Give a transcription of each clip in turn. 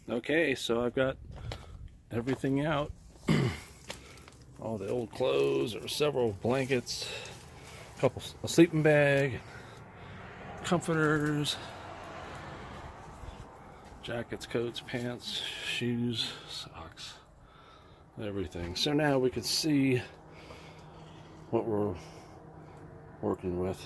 Okay, so I've got everything out. All the old clothes, or several blankets, a sleeping bag, comforters, jackets, coats, pants, shoes, socks, everything. So now we can see what we're working with.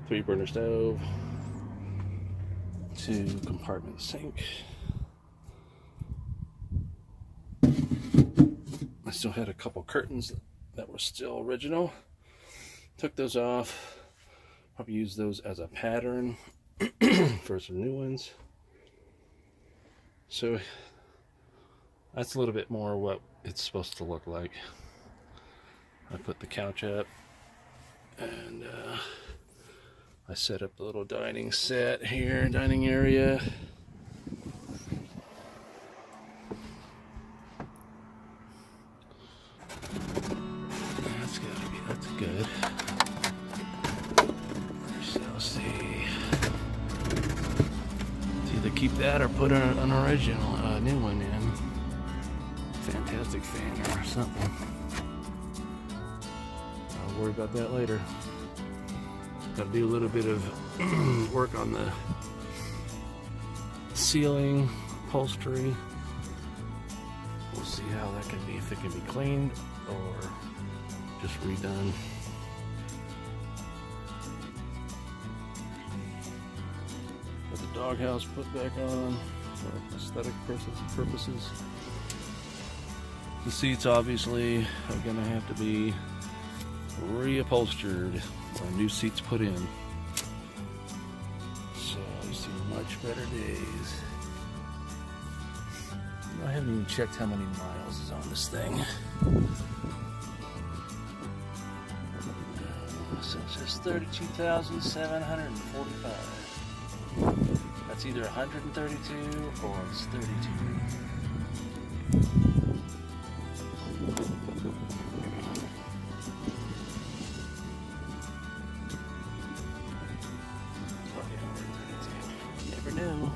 3-burner stove, 2-compartment sink. I still had a couple curtains that were still original. Took those off. Probably use those as a pattern for some new ones. So that's a little bit more what it's supposed to look like. I put the couch up, and I set up the little dining set here, dining area. That's good. So let's see. It's either keep that or put an original, new one in. Fantastic fan or something. I'll worry about that later. Got to do a little bit of work on the ceiling, upholstery. We'll see how that can be, if it can be cleaned or just redone. Got the doghouse put back on for aesthetic purposes. The seats obviously are going to have to be reupholstered or new seats put in. So I see much better days. I haven't even checked how many miles is on this thing. So it says 32,745. That's either 132 or it's 32. Never know.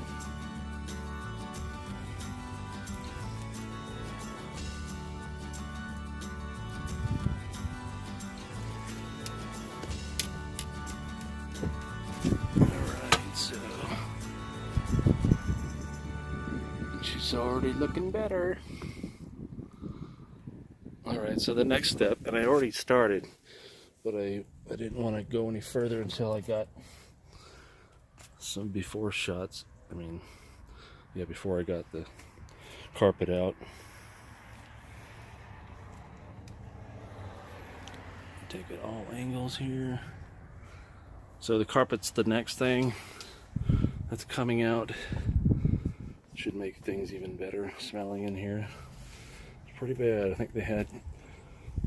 She's already looking better. Alright, so the next step, and I already started, but I didn't want to go any further until I got some before shots. Before I got the carpet out. Take it all angles here. So the carpet's the next thing that's coming out. Should make things even better smelling in here. It's pretty bad. I think they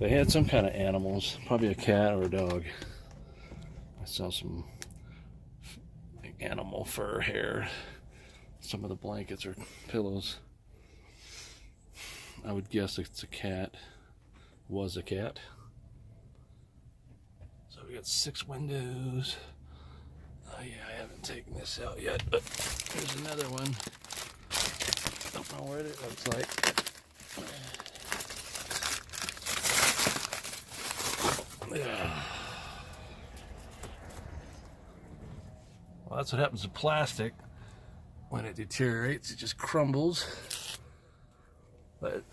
had some kind of animals, probably a cat or a dog. I saw some animal fur hair. Some of the blankets or pillows. I would guess it's a cat. Was a cat. So we got 6 windows. Oh yeah, I haven't taken this out yet, but there's another one. Don't know what it looks like. Yeah. Well, that's what happens to plastic. When it deteriorates, it just crumbles. But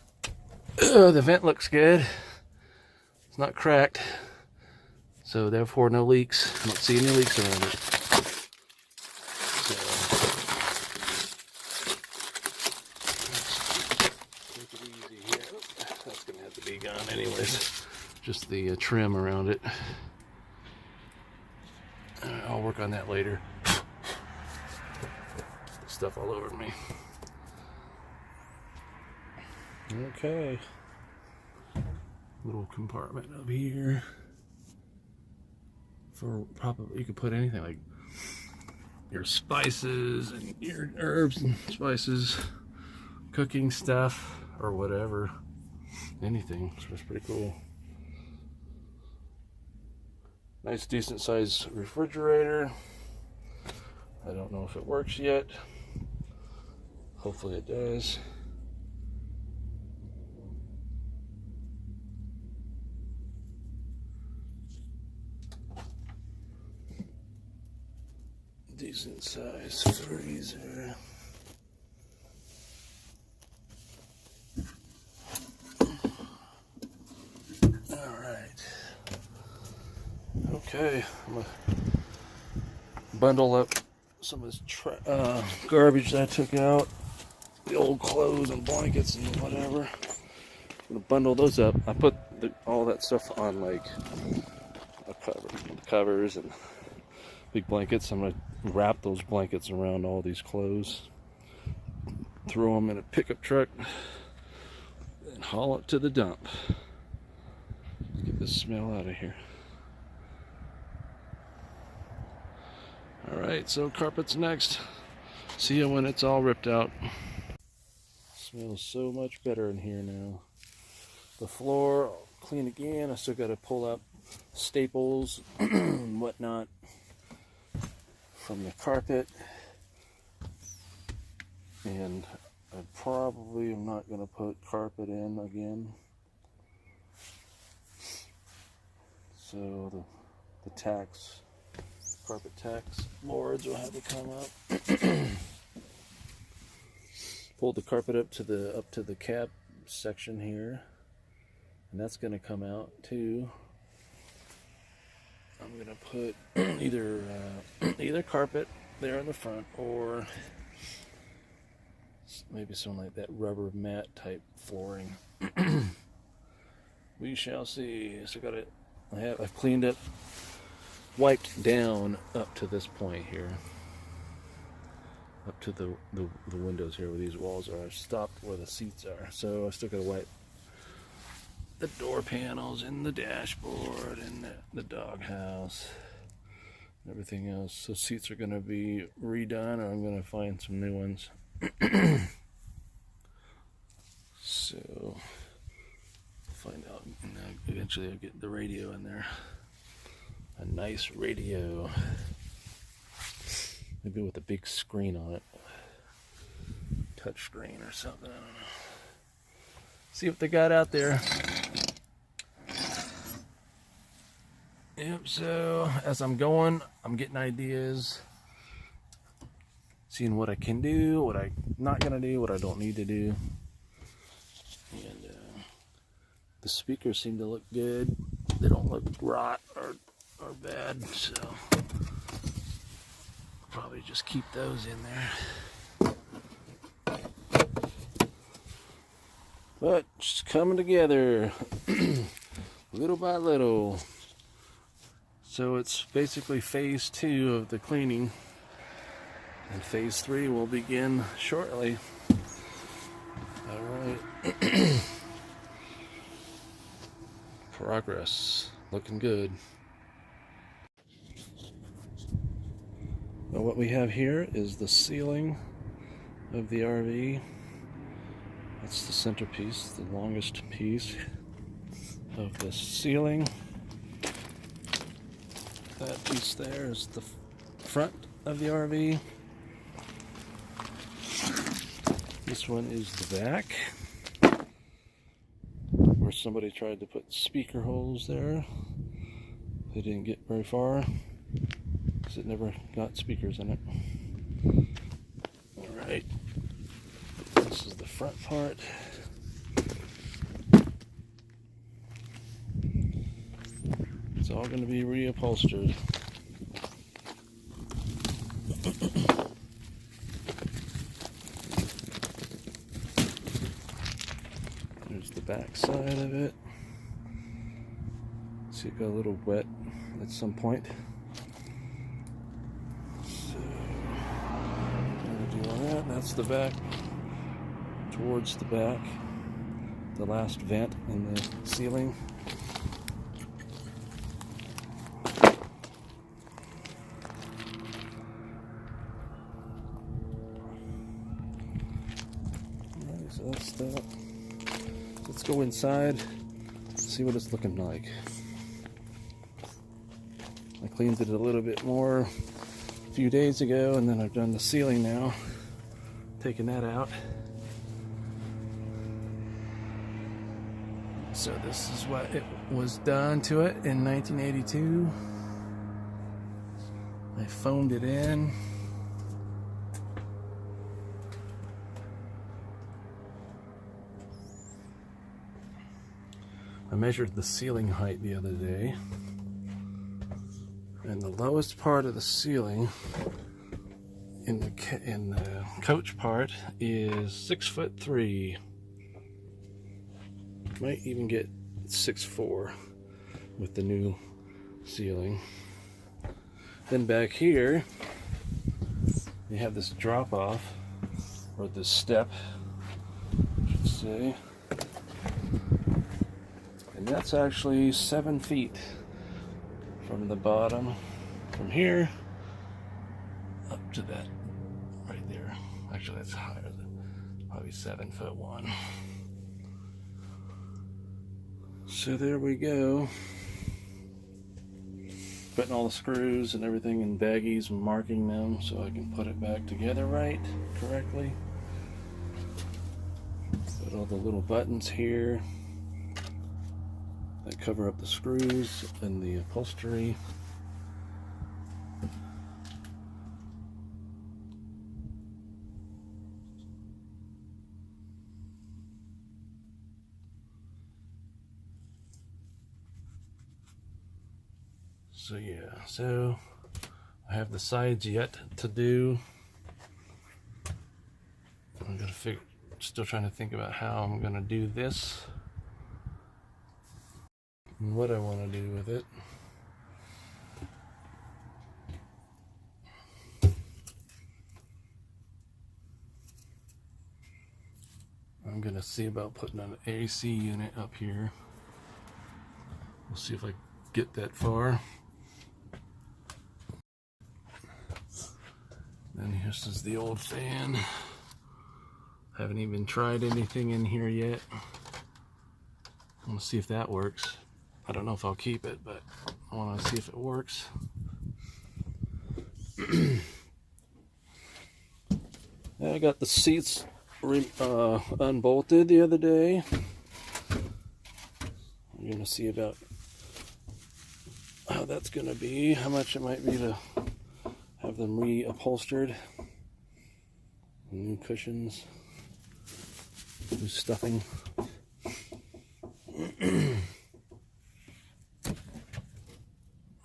the vent looks good. It's not cracked. So therefore no leaks. I don't see any leaks around it. So take it easy here. That's gonna have to be gone anyways. Just the trim around it. I'll work on that later. Stuff all over me. Okay. Little compartment up here. For probably, you could put anything like your spices and your herbs and spices, cooking stuff or whatever. Anything. So it's pretty cool. Nice decent sized refrigerator. I don't know if it works yet. Hopefully it does. Decent size freezer. Alright. Okay, I'm gonna bundle up some of this garbage that I took out. The old clothes and blankets and whatever. I'm gonna bundle those up. I put all that stuff on like a cover, covers and big blankets. I'm gonna wrap those blankets around all these clothes, throw them in a pickup truck, and haul it to the dump. Get this smell out of here. Alright, so carpet's next. See you when it's all ripped out. Smells so much better in here now. The floor, I'll clean again. I still got to pull up staples and whatnot from the carpet. And I probably am not going to put carpet in again. So the carpet tax boards will have to come up. Pulled the carpet up to the cab section here, and that's going to come out too. I'm going to put either carpet there in the front, or maybe something like that rubber mat type flooring. We shall see. So I've cleaned it, wiped down up to this point here, up to the windows here where these walls are. I've stopped where the seats are, so I still got to wipe the door panels and the dashboard and the doghouse and everything else. So seats are going to be redone, or I'm going to find some new ones. So find out, and eventually I'll get the radio in there. A nice radio, maybe with a big screen on it, touch screen or something. I don't know. See what they got out there. Yep. So as I'm going, I'm getting ideas, seeing what I can do, what I'm not gonna do, what I don't need to do. And the speakers seem to look good. They don't look rot or bad, so probably just keep those in there. But just coming together little by little. So it's basically phase 2 of the cleaning, and phase 3 will begin shortly. All right. Progress looking good. Now what we have here is the ceiling of the RV. That's the centerpiece, the longest piece of the ceiling. That piece there is the front of the RV. This one is the back, where somebody tried to put speaker holes there. They didn't get very far because it never got speakers in it. Alright, this is the front part. It's all going to be reupholstered. There's the back side of it. See, it got a little wet at some point. So, gonna do all that. That's the back. Towards the back, the last vent in the ceiling. Alright, so that's that. Let's go inside, see what it's looking like. I cleaned it a little bit more a few days ago, and then I've done the ceiling now. taking that out. So this is what it was done to it in 1982. I foamed it in. I measured the ceiling height the other day, and the lowest part of the ceiling in the coach part is 6'3". Might even get 6'4" with the new ceiling. Then back here, you have this drop off, or this step, I should say. And that's actually 7 feet from the bottom, from here up to that right there. Actually, that's higher than probably 7'1". So there we go. Putting all the screws and everything in baggies and marking them so I can put it back together correctly. Put all the little buttons here that cover up the screws and the upholstery. So yeah, so I have the sides yet to do. I'm gonna still trying to think about how I'm gonna do this and what I want to do with it. I'm gonna see about putting an AC unit up here. We'll see if I get that far. Then this is the old fan. Haven't even tried anything in here yet. I want to see if that works. I don't know if I'll keep it, but I want to see if it works. I got the seats unbolted the other day. I'm going to see about how that's going to be, how much it might be to have them reupholstered. New cushions, new stuffing.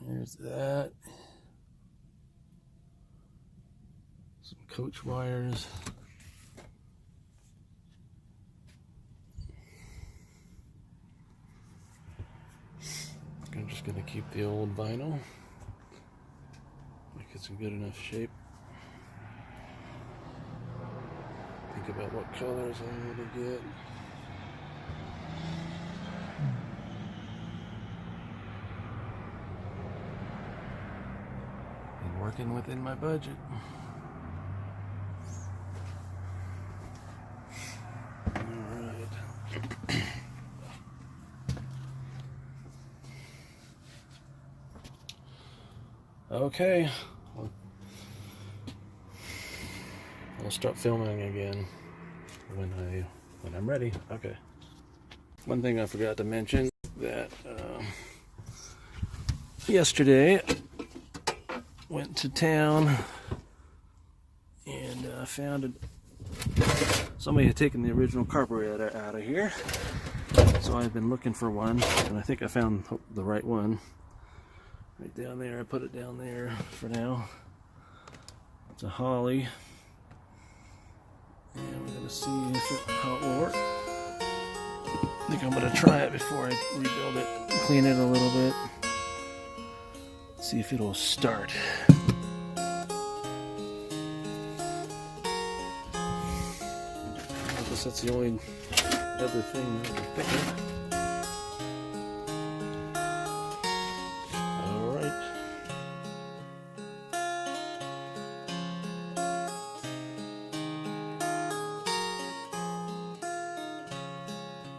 There's that. Some coach wires. I'm just going to keep the old vinyl. Make it's in good enough shape. Think about what colors I want to get. And working within my budget. Alright. Okay. I'll start filming again when I'm ready. Okay. One thing I forgot to mention that yesterday went to town and found somebody had taken the original carburetor out of here. So I've been looking for one, and I think I found the right one. Right down there. I put it down there for now. It's a Holly. And we're going to see how it will work. I think I'm going to try it before I rebuild it. Clean it a little bit. See if it'll start. I guess that's the only other thing I can think of.